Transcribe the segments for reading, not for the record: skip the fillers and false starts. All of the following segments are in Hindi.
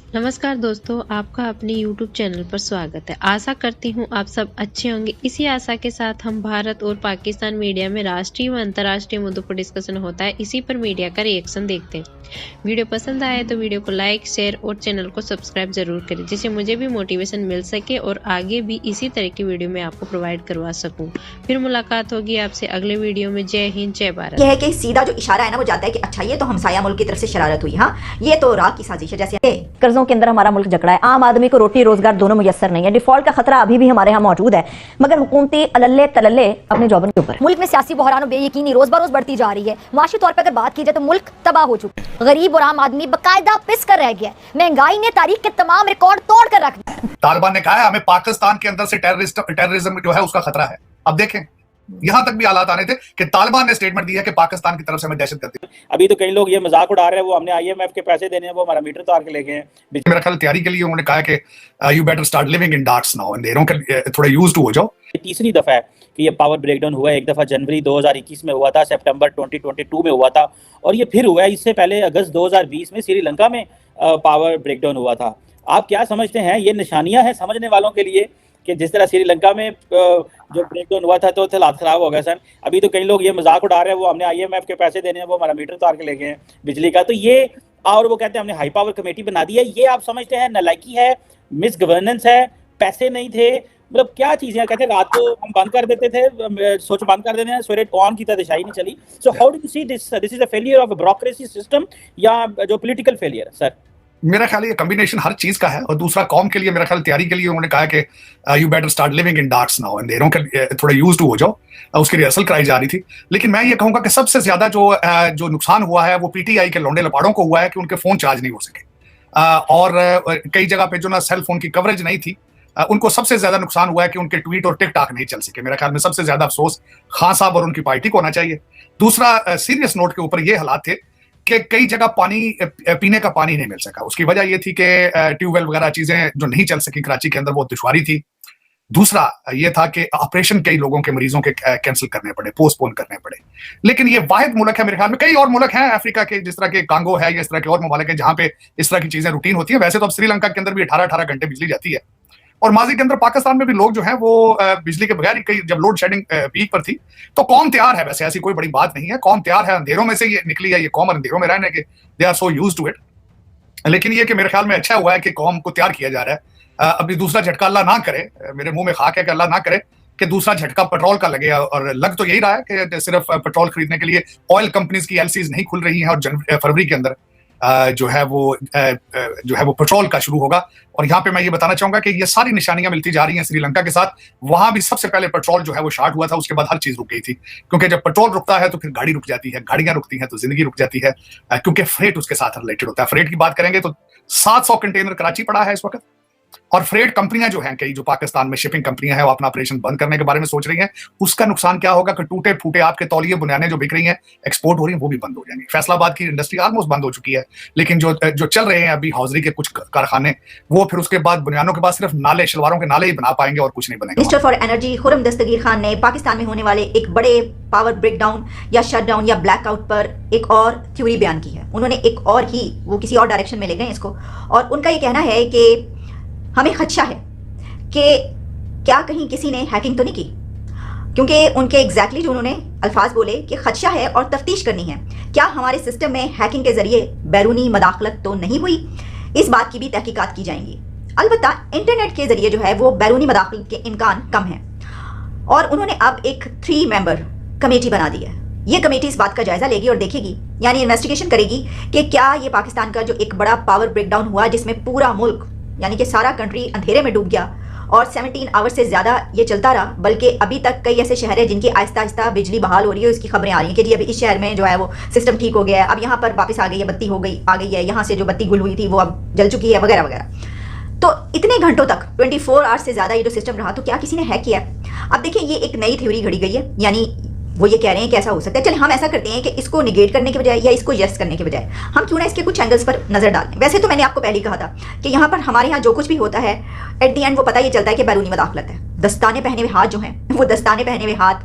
नमस्कार दोस्तों, आपका अपने YouTube चैनल पर स्वागत है। आशा करती हूँ आप सब अच्छे होंगे। इसी आशा के साथ हम भारत और पाकिस्तान मीडिया में राष्ट्रीय व अंतर्राष्ट्रीय मुद्दों पर डिस्कशन होता है, इसी पर मीडिया का रिएक्शन देखते हैं। वीडियो पसंद आए तो वीडियो को लाइक, शेयर और चैनल को सब्सक्राइब जरूर करें, जिससे मुझे भी मोटिवेशन मिल सके और आगे भी इसी तरह की वीडियो मैं आपको प्रोवाइड करवा सकूँ। फिर मुलाकात होगी आपसे अगले वीडियो में। जय हिंद, जय भारत। यह है कि सीधा जो इशारा है ना वो जाता है कि अच्छा ये तो हमसाया मुल्क की तरफ से शरारत हुई, हाँ ये तो राह की साजिश है। जैसे कर्जों के अंदर हमारा मुल्क जकड़ा है, आम आदमी को रोटी रोजगार दोनों मुयस्सर नहीं है, डिफॉल्ट का खतरा अभी भी हमारे यहाँ मौजूद है, मगर हुकूमती अल्ले तलल्ले अपने जौबन के ऊपर। मुल्क में सियासी बहरान और बेयकीनी रोज बरोज बढ़ती जा रही है। माशी तौर पर अगर बात की जाए तो मुल्क तबाह हो चुका है। गरीब और आम आदमी बकायदा पिस कर रह गया है। महंगाई ने तारीख के तमाम रिकॉर्ड तोड़ कर रख दिया। तालिबान ने कहा है हमें पाकिस्तान के अंदर से टेररिज्म जो है उसका खतरा है। अब देखें यहां तक भी हालात आने थे कि तालिबान ने स्टेटमेंट दिया कि पाकिस्तान की तरफ से हमें दहशतगर्दी। अभी तो कई लोग ये मजाक उड़ा रहे हैं, वो हमने आईएमएफ के पैसे देने हैं, वो हमारा मीटर तार के लेके हैं। मेरा ख्याल तैयारी के लिए उन्होंने कहा कि you better start living in darks now, अंधेरों के थोड़ा यूज्ड टू हो जाओ। ये तीसरी दफा है कि ये पावर ब्रेकडाउन हुआ है। एक दफा जनवरी 2021 में हुआ था, सितंबर 2022 में हुआ था, और ये फिर हुआ है इससे पहले अगस्त 2020 में श्रीलंका में पावर ब्रेकडाउन हुआ था। आप क्या समझते हैं, ये निशानियां हैं समझने वालों के लिए कि जिस तरह श्रीलंका में जो ब्रेकडाउन हुआ था तो हालात खराब हो गए सन। अभी तो कई लोग ये मजाक उड़ा रहे हैं, वो हमने आईएमएफ के पैसे देने हैं, वो हमारा मीटर तार के लेके हैं बिजली का, तो ये और वो कहते हैं हमने हाई पावर कमेटी बना दी है। ये आप समझते हैं नालायकी है, मिस गवर्नेंस है, पैसे नहीं थे, मतलब क्या चीजें कहते हैं। रात को हम बंद कर देते थे, सोच बंद कर देते हैं, सवेरे ऑन की तरह दिशाई नहीं चली। So how do you see this is a failure of bureaucracy system या जो पॉलिटिकल फेलियर? सर मेरा ख्याल ये कॉम्बिनेशन हर चीज का है। और दूसरा कौम के लिए, मेरा ख्याल तैयारी के लिए उन्होंने कहा कि you better start living in darks now, अंधेरों के थोड़ा यूज्ड टू हो जाओ। उसकी रिहर्सल कराई जा रही थी। लेकिन मैं ये कहूंगा कि सबसे ज्यादा जो नुकसान हुआ है वो पीटीआई के लौंडे लपाड़ों को हुआ है कि उनके फोन चार्ज नहीं हो सके, और कई जगह पे जो ना सेल फोन की कवरेज नहीं थी, उनको सबसे ज्यादा नुकसान हुआ है कि उनके ट्वीट और टिकटॉक नहीं चल सके। मेरा ख्याल में सबसे ज्यादा अफसोस खान साहब और उनकी पार्टी को होना चाहिए। दूसरा सीरियस नोट के ऊपर ये हालात थे कि कई जगह पानी, पीने का पानी नहीं मिल सका। उसकी वजह ये थी कि ट्यूबवेल वगैरह चीजें जो नहीं चल सकी कराची के अंदर, वो दुश्वारी थी। दूसरा ये था कि ऑपरेशन कई लोगों के मरीजों के कैंसिल करने पड़े, पोस्टपोन करने पड़े। लेकिन ये वाहिद मुल्क है मेरे ख्याल में, कई और मुल्क हैं अफ्रीका के, जिस तरह के कांगो है या इस तरह के और ममालिक है जहां पे इस तरह की चीजें रूटीन होती है। वैसे तो अब श्रीलंका के अंदर भी 18-18 घंटे बिजली जाती है, और माजी के अंदर पाकिस्तान में भी लोग जो हैं वो बिजली के बगैर ही, कई जब लोड शेडिंग पीक पर थी तो कौम तैयार है। वैसे ऐसी कोई बड़ी बात नहीं है, कौम तैयार है। अंधेरों में से ये निकली है ये कौम, अंधेरों में रहने के they are so used to it. लेकिन ये कि मेरे ख्याल में अच्छा हुआ है कि कौम को तैयार किया जा रहा है। अभी दूसरा झटका अल्लाह ना करे, मेरे मुंह में खाक है कि अल्लाह ना करे कि दूसरा झटका पेट्रोल का लगे। और लग तो यही रहा है कि सिर्फ पेट्रोल खरीदने के लिए ऑयल कंपनीज की एलसीज नहीं खुल रही हैं, और फरवरी के अंदर जो है वो पेट्रोल का शुरू होगा। और यहाँ पे मैं ये बताना चाहूंगा कि ये सारी निशानियां मिलती जा रही हैं श्रीलंका के साथ। वहां भी सबसे पहले पेट्रोल जो है वो शार्ट हुआ था, उसके बाद हर चीज रुक गई थी, क्योंकि जब पेट्रोल रुकता है तो फिर गाड़ी रुक जाती है, गाड़ियां रुकती हैं तो जिंदगी रुक जाती है, क्योंकि फ्रेट उसके साथ रिलेटेड होता है। फ्रेट की बात करेंगे तो 700 कंटेनर कराची पड़ा है इस वक्त, और फ्रेट कंपनियां जो हैं, कई जो पाकिस्तान में शिपिंग कंपनियां हैं, वो अपना ऑपरेशन बंद करने के बारे में सोच रही हैं। उसका नुकसान क्या होगा कि टूटे फूटे आपके तौलिए बुनियादें जो बिक रही हैं, एक्सपोर्ट हो रही हैं, वो भी बंद हो जाएंगी। फैसलाबाद की इंडस्ट्री ऑलमोस्ट बंद हो चुकी है, लेकिन जो चल रहे हैं अभी हौजरी के कुछ कारखाने, वो फिर उसके बाद बुनियादों के बाद सिर्फ नाले, शलवारों के नाले ही बना पाएंगे और कुछ नहीं बनेगा। मिनिस्टर फॉर एनर्जी खुर्रम दस्तगीर खान ने पाकिस्तान में होने वाले एक बड़े पावर ब्रेकडाउन या शटडाउन या ब्लैकआउट पर एक और थ्योरी बयान की है। उन्होंने एक और ही, वो किसी और डायरेक्शन में ले गए इसको, और उनका ये कहना है कि हमें खदशा है कि क्या कहीं किसी ने हैकिंग तो नहीं की, क्योंकि उनके एग्जैक्टली जो उन्होंने अल्फाज बोले कि खदशा है और तफ्तीश करनी है, क्या हमारे सिस्टम में हैकिंग के जरिए बैरूनी मदाखलत तो नहीं हुई। इस बात की भी तहकीकात की जाएंगी। अलबत्ता इंटरनेट के जरिए जो है वो बैरूनी मदाखलत के इम्कान कम है, और उन्होंने अब एक 3 मेंबर कमेटी बना दी है। ये कमेटी इस बात का जायजा लेगी और देखेगी, यानी इन्वेस्टिगेशन करेगी कि क्या ये पाकिस्तान का जो एक बड़ा पावर ब्रेकडाउन हुआ, जिसमें पूरा मुल्क यानी कि सारा कंट्री अंधेरे में डूब गया और 17 आवर्स से ज़्यादा ये चलता रहा, बल्कि अभी तक कई ऐसे शहर हैं जिनकी आहिस्ता आहिस्ता बिजली बहाल हो रही है। इसकी खबरें आ रही हैं कि जी अभी इस शहर में जो है वो सिस्टम ठीक हो गया है, अब यहाँ पर वापस आ गई है, बत्ती आ गई है, यहाँ से जो बत्ती गुल हुई थी वो अब जल चुकी है, वगैरह वगैरह। तो इतने घंटों तक 24 आवर्स से ज़्यादा ये जो सिस्टम रहा, तो क्या किसी ने हैक किया? अब देखिए ये एक नई थ्योरी घड़ी गई है, यानी वो ये कह रहे हैं कि ऐसा हो सकता है। चलिए हम ऐसा करते हैं कि इसको निगेट करने के बजाय या इसको यस करने के बजाय हम क्यों ना इसके कुछ एंगल्स पर नजर डाल लें। वैसे तो मैंने आपको पहले ही कहा था कि यहाँ पर हमारे यहाँ जो कुछ भी होता है एट दी एंड वो पता ये चलता है कि बैरूनी मदाखलत है। दस्ताने पहने हुए हाथ जो हैं, वो दस्ताने पहने हुए हाथ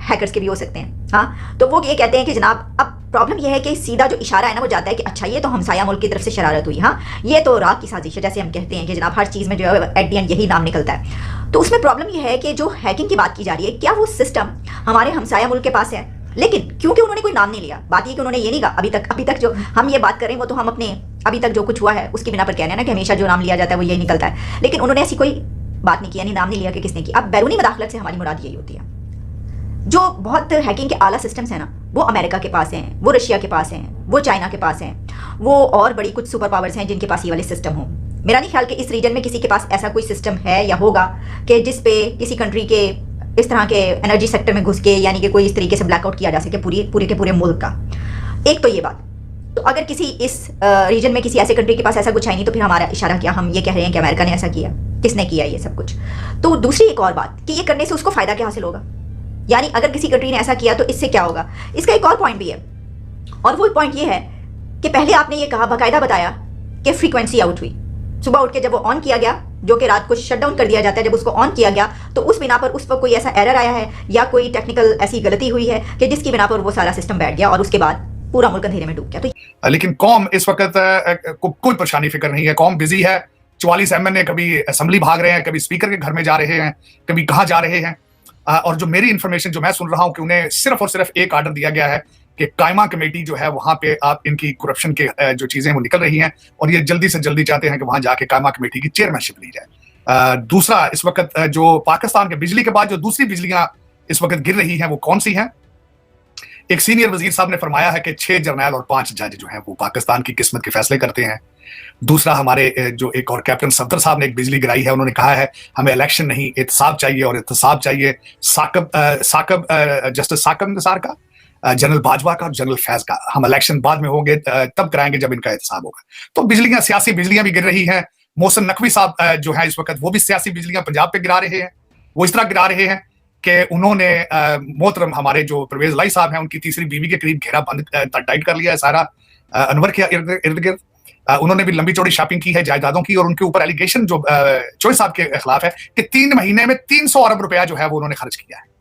हैकर्स के भी हो सकते हैं। हाँ, तो वो ये कहते हैं कि जनाब अब प्रॉब्लम यह है कि सीधा जो इशारा है ना वो जाता है कि अच्छा ये तो हमसाया मुल्क की तरफ से शरारत हुई, हाँ ये तो राग की साजिश है, जैसे हम कहते हैं कि जनाब हर चीज़ में जो है एट दी एंड यही नाम निकलता है। तो उसमें प्रॉब्लम यह है कि जो हैकिंग की बात की जा रही है, क्या वो सिस्टम हमारे हमसाया मुल्क के पास है, लेकिन क्योंकि उन्होंने कोई नाम नहीं लिया, बात ये कि उन्होंने ये नहीं कहा अभी तक जो हम ये बात कर रहे हैं वो तो हम अपने अभी तक जो कुछ हुआ है उसकी बिना पर कहने हैं ना कि हमेशा जो नाम लिया जाता है वो यही निकलता है, लेकिन उन्होंने ऐसी कोई बात नहीं की, यानी नाम नहीं लिया कि किसने की। अब बैरूनी मदाखलत से हमारी मुराद यही होती है, जो बहुत हैकिंग के आला सिस्टम्स हैं ना वो अमेरिका के पास हैं, वो रशिया के पास हैं, वो चाइना के पास हैं, वो और बड़ी कुछ सुपर पावर्स हैं जिनके पास ये वाले सिस्टम हों। मेरा नहीं ख्याल कि इस रीजन में किसी के पास ऐसा कोई सिस्टम है या होगा कि जिस पे किसी कंट्री के इस तरह के एनर्जी सेक्टर में घुस के यानी कि कोई इस तरीके से ब्लैकआउट किया जा सके पूरे के पूरे मुल्क का। एक तो ये बात, तो अगर किसी इस रीजन में किसी ऐसे कंट्री के पास ऐसा कुछ है नहीं तो फिर हमारा इशारा क्या, हम ये कह रहे हैं कि अमेरिका ने ऐसा किया, किसने किया ये सब कुछ। तो दूसरी एक और बात कि ये करने से उसको फायदा क्या हासिल होगा, यानी अगर किसी कंट्री ने ऐसा किया तो इससे क्या होगा। इसका एक और पॉइंट भी है, और वो पॉइंट ये है कि पहले आपने ये कहा, बाकायदा बताया कि फ्रीक्वेंसी आउट हुई, सुबह उठ के जब वो ऑन किया गया, जो कि रात को शट डाउन कर दिया जाता है, जब उसको ऑन किया गया तो उस बिना पर उस पर कोई ऐसा एरर आया है या कोई टेक्निकल ऐसी गलती हुई है कि जिसकी बिना पर वो सारा सिस्टम बैठ गया और उसके बाद पूरा मुल्क अंधेरे में डूब गया। तो लेकिन कौम इस वक्त कोई परेशानी फिक्र नहीं है, कौम बिजी है। 44 MNA कभी असेंबली भाग रहे हैं, कभी स्पीकर के घर में जा रहे हैं, कभी कहाँ जा रहे हैं। और जो मेरी इंफॉर्मेशन जो मैं सुन रहा हूं कि उन्हें सिर्फ और सिर्फ एक आर्डर दिया गया है कि कायमा कमेटी जो है वहां पे आप इनकी करप्शन के जो चीजें वो निकल रही हैं और ये जल्दी से जल्दी चाहते हैं कि वहां जाके कायमा कमेटी की चेयरमैनशिप ली जाए। दूसरा, इस वक्त जो पाकिस्तान के बिजली के बाद जो दूसरी बिजलियां इस वक्त गिर रही हैं वो कौन सी हैं। एक सीनियर वजीर साहब ने फरमाया है कि 6 जर्नैल और 5 जज जो हैं वो पाकिस्तान की किस्मत के फैसले करते हैं। दूसरा, हमारे जो एक और कैप्टन सफदर साहब ने एक बिजली गिराई है, उन्होंने कहा है हमें इलेक्शन नहीं एहतसाब चाहिए और एहतसाब चाहिए जस्टिस साकब निसार का, जनरल बाजवा का और जनरल फैज का। हम इलेक्शन बाद में होंगे तब कराएंगे जब इनका एहतसाब होगा। तो बिजलियां, सियासी बिजलियां भी गिर रही हैं। मोहसिन नकवी साहब जो है इस वक्त वो भी सियासी बिजलियां पंजाब पे गिरा रहे हैं। वो इस तरह गिरा रहे हैं कि उन्होंने मोहतरम हमारे जो परवेज लाई साहब हैं उनकी तीसरी बीवी के करीब घेरा बंद टाइट कर लिया है सारा अनवर के इर्द गिर्द। उन्होंने भी लंबी चौड़ी शॉपिंग की है जायदादों की और उनके ऊपर एलिगेशन जो चोई साहब के खिलाफ है कि 3 महीने में 300 अरब रुपया जो है वो उन्होंने खर्च किया है।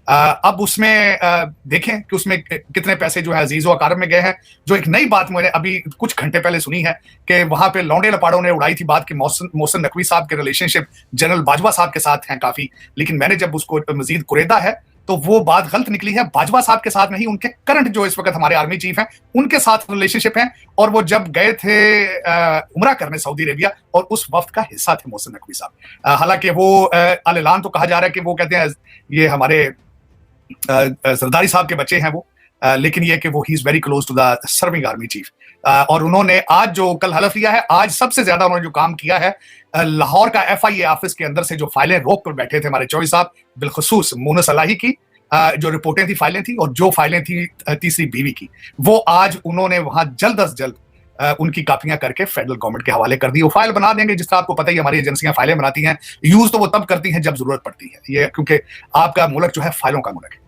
अब उसमें देखें कि उसमें कितने पैसे जो है अजीज व अकारब में गए हैं। जो एक नई बात मैंने अभी कुछ घंटे पहले सुनी है कि वहां पे लौंडे लपाड़ों ने उड़ाई थी बात कि मोहसिन नकवी साहब के रिलेशनशिप जनरल बाजवा साहब के साथ हैं काफी, लेकिन मैंने जब उसको मजीद कुरेदा है तो वो बात गलत निकली है। बाजवा साहब के साथ नहीं, उनके करंट जो इस वक्त हमारे आर्मी चीफ हैं उनके साथ रिलेशनशिप है और वो जब गए थे उमरा करने सऊदी अरेबिया और उस वक्त का हिस्सा थे मोहसिन नकवी साहब। हालांकि वो अल-ऐलान तो कहा जा रहा है कि वो कहते हैं ये हमारे जरदारी साहब के बच्चे हैं वो, लेकिन ये कि वो he is very close to the serving army chief. और उन्होंने आज जो कल हलफ लिया है, आज सबसे ज्यादा उन्होंने जो काम किया है लाहौर का FIA ऑफिस के अंदर से जो फाइलें रोक कर बैठे थे हमारे चौधरी साहब, बिलखुसूस मुनस सलाही की जो रिपोर्टें थी, फाइलें थी और जो फाइलें थी तीसरी बीवी की, वो आज उन्होंने वहां जल्द अज जल्द उनकी कापियां करके फेडरल गवर्नमेंट के हवाले कर दी। वो फाइल बना देंगे, जिस तरह आपको पता ही हमारी एजेंसियां फाइलें बनाती हैं, यूज तो वो तब करती हैं जब जरूरत पड़ती है, ये क्योंकि आपका मुल्क जो है फाइलों का मुल्क है।